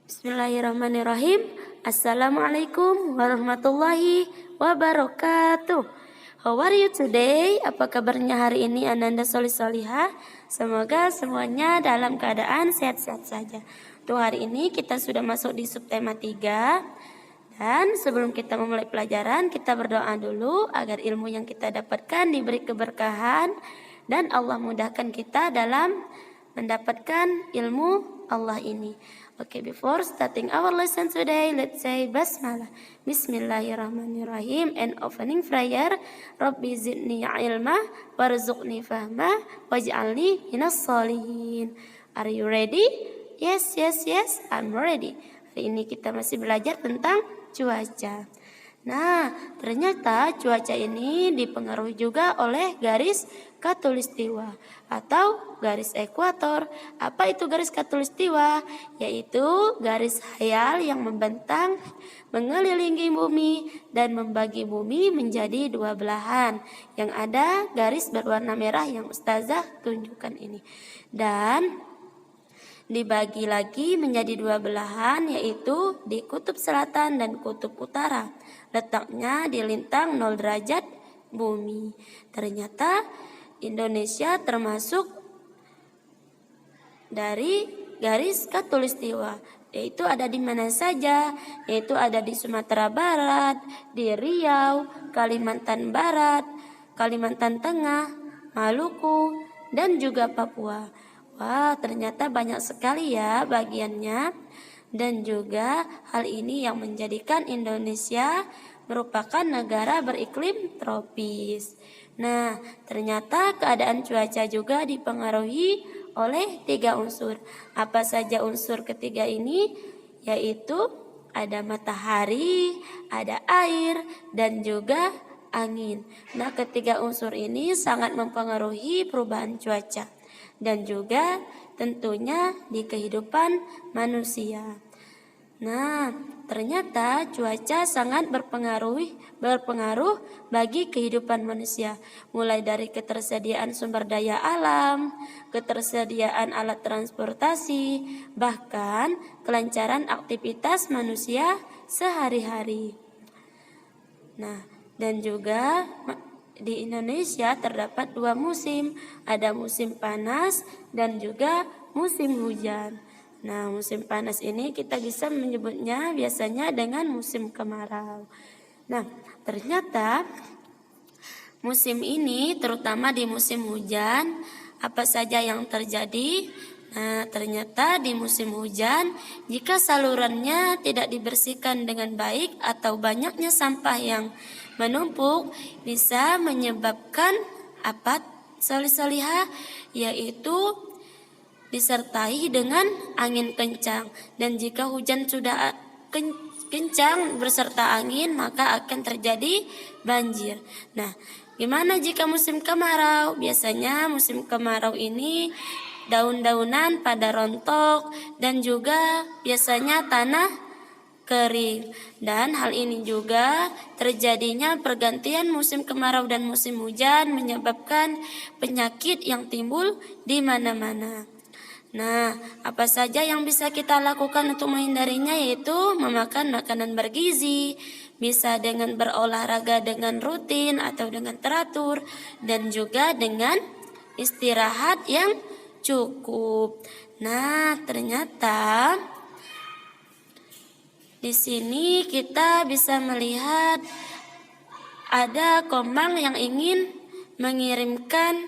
Bismillahirrahmanirrahim. Assalamualaikum warahmatullahi wabarakatuh. How are you today? Apa kabarnya hari ini Ananda Solih-Solihah? Semoga semuanya dalam keadaan sehat-sehat saja. Untuk hari ini kita sudah masuk di subtema 3. Dan sebelum kita memulai pelajaran, kita berdoa dulu agar ilmu yang kita dapatkan diberi keberkahan dan Allah mudahkan kita dalam mendapatkan ilmu Allah ini. Okay, before starting our lesson today, let's say Basmalah. Bismillahirrahmanirrahim and opening prayer. Rabbi zidni ilma warzuqni fahma waj'alni minas solihin. Are you ready? Yes, I'm ready. Hari ini kita masih belajar tentang cuaca. Nah, ternyata cuaca ini dipengaruhi juga oleh garis khatulistiwa atau garis ekuator. Apa itu garis khatulistiwa? Yaitu garis khayal yang membentang, mengelilingi bumi dan membagi bumi menjadi dua belahan. Yang ada garis berwarna merah yang Ustazah tunjukkan ini. Dan dibagi lagi menjadi dua belahan, yaitu di kutub selatan dan kutub utara. Letaknya di lintang 0 derajat bumi. Ternyata Indonesia termasuk dari garis khatulistiwa, yaitu ada di mana saja, yaitu ada di Sumatera Barat, di Riau, Kalimantan Barat, Kalimantan Tengah, Maluku, dan juga Papua. Wah, ternyata banyak sekali ya bagiannya. Dan juga hal ini yang menjadikan Indonesia merupakan negara beriklim tropis. Nah, ternyata keadaan cuaca juga dipengaruhi oleh 3 unsur. Apa saja unsur ketiga ini? Yaitu ada matahari, ada air, dan juga angin. Nah, ketiga unsur ini sangat mempengaruhi perubahan cuaca dan juga tentunya di kehidupan manusia. Nah, ternyata cuaca sangat berpengaruh bagi kehidupan manusia, mulai dari ketersediaan sumber daya alam, ketersediaan alat transportasi, bahkan kelancaran aktivitas manusia sehari-hari. Nah, dan juga di Indonesia terdapat 2 musim, ada musim panas dan juga musim hujan. Nah, musim panas ini kita bisa menyebutnya biasanya dengan musim kemarau. Nah, ternyata musim ini terutama di musim hujan, apa saja yang terjadi? Nah, ternyata di musim hujan, jika salurannya tidak dibersihkan dengan baik atau banyaknya sampah yang menumpuk, bisa menyebabkan apa, Solih-Solihah? Yaitu disertai dengan angin kencang. Dan jika hujan sudah kencang berserta angin, maka akan terjadi banjir. Nah, gimana jika musim kemarau? Biasanya musim kemarau ini daun-daunan pada rontok dan juga biasanya tanah kering. Dan hal ini juga terjadinya pergantian musim kemarau dan musim hujan menyebabkan penyakit yang timbul di mana-mana. Nah, apa saja yang bisa kita lakukan untuk menghindarinya? Yaitu memakan makanan bergizi, bisa dengan berolahraga dengan rutin atau dengan teratur, dan juga dengan istirahat yang cukup. Nah, ternyata di sini kita bisa melihat ada Komang yang ingin mengirimkan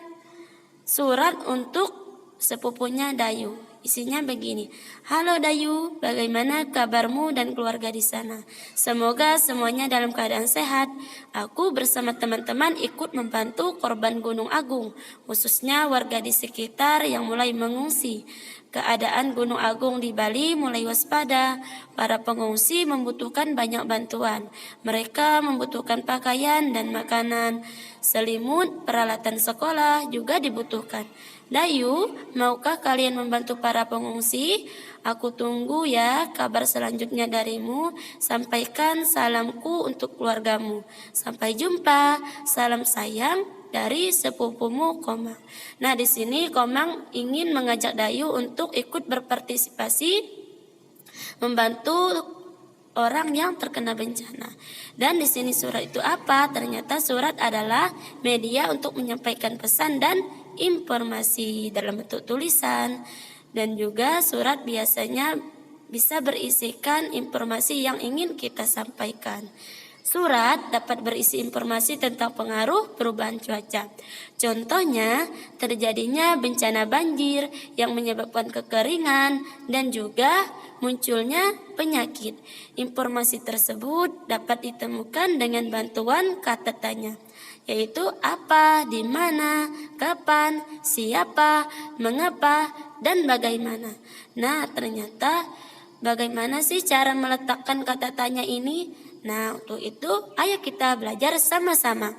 surat untuk sepupunya Dayu. Isinya begini. Halo Dayu, bagaimana kabarmu dan keluarga di sana? Semoga semuanya dalam keadaan sehat. Aku bersama teman-teman ikut membantu korban Gunung Agung, khususnya warga di sekitar yang mulai mengungsi. Keadaan Gunung Agung di Bali mulai waspada. Para pengungsi membutuhkan banyak bantuan. Mereka membutuhkan pakaian dan makanan. Selimut, peralatan sekolah juga dibutuhkan. Dayu, maukah kalian membantu para pengungsi? Aku tunggu ya kabar selanjutnya darimu. Sampaikan salamku untuk keluargamu. Sampai jumpa. Salam sayang dari sepupumu Komang. Nah, di sini Komang ingin mengajak Dayu untuk ikut berpartisipasi membantu orang yang terkena bencana. Dan di sini surat itu apa? Ternyata surat adalah media untuk menyampaikan pesan dan informasi dalam bentuk tulisan. Dan juga surat biasanya bisa berisikan informasi yang ingin kita sampaikan. Surat dapat berisi informasi tentang pengaruh perubahan cuaca. Contohnya, terjadinya bencana banjir yang menyebabkan kekeringan dan juga munculnya penyakit. Informasi tersebut dapat ditemukan dengan bantuan kata tanya, yaitu apa, di mana, kapan, siapa, mengapa, dan bagaimana. Nah, ternyata bagaimana sih cara meletakkan kata tanya ini? Nah, untuk itu ayo kita belajar sama-sama.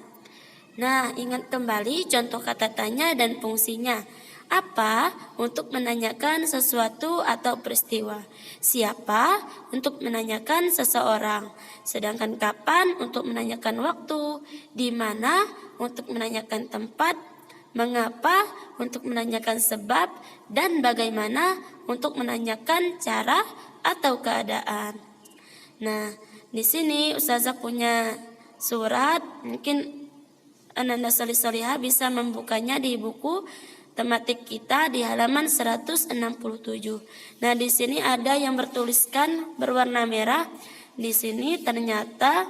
Nah, ingat kembali contoh kata tanya dan fungsinya. Apa? Untuk menanyakan sesuatu atau peristiwa. Siapa? Untuk menanyakan seseorang. Sedangkan kapan? Untuk menanyakan waktu. Di mana? Untuk menanyakan tempat. Mengapa? Untuk menanyakan sebab. Dan bagaimana? Untuk menanyakan cara atau keadaan. Nah, di sini Ustazah punya surat, mungkin Ananda Solihah bisa membukanya di buku tematik kita di halaman 167. Nah, di sini ada yang bertuliskan berwarna merah. Di sini ternyata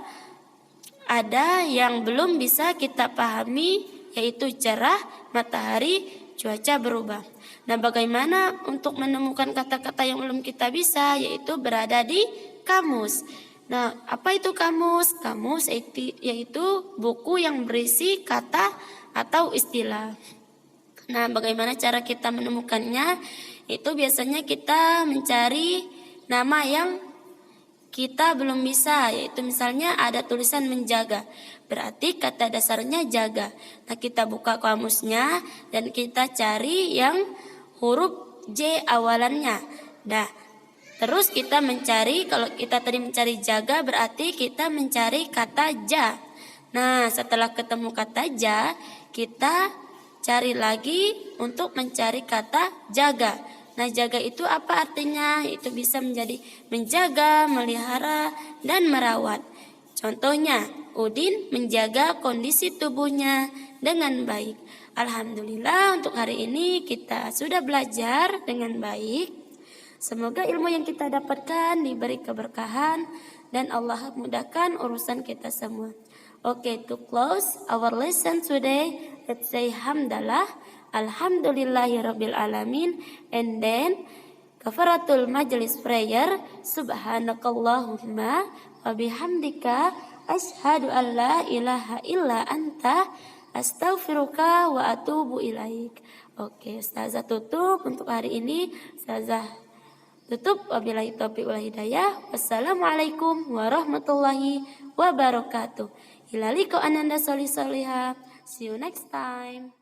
ada yang belum bisa kita pahami, yaitu cerah, matahari, cuaca berubah. Nah, bagaimana untuk menemukan kata-kata yang belum kita bisa, yaitu berada di kamus. Nah, apa itu kamus? Kamus yaitu buku yang berisi kata atau istilah. Nah, bagaimana cara kita menemukannya? Itu biasanya kita mencari nama yang kita belum bisa, yaitu misalnya ada tulisan menjaga. Berarti kata dasarnya jaga. Nah, kita buka kamusnya dan kita cari yang huruf J awalannya. Nah, terus kita mencari, kalau kita tadi mencari jaga berarti kita mencari kata ja. Nah, setelah ketemu kata ja, kita cari lagi untuk mencari kata jaga. Nah, jaga itu apa artinya? Itu bisa menjadi menjaga, melihara, dan merawat. Contohnya, Udin menjaga kondisi tubuhnya dengan baik. Alhamdulillah untuk hari ini kita sudah belajar dengan baik. Semoga ilmu yang kita dapatkan diberi keberkahan dan Allah mudahkan urusan kita semua. Okay, to close our lesson today, let's say hamdalah, alhamdulillahirabbil alamin, and then kafaratul majlis prayer, subhanakallahumma wa bihamdika asyhadu an la ilaha illa anta astaghfiruka wa atubu ilaik. Oke, Ustazah tutup untuk hari ini. Ustazah tutup, wabillahi taufiq wal hidayah. Wassalamualaikum warahmatullahi wabarakatuh. Ila liqa Ananda Solihah. See you next time.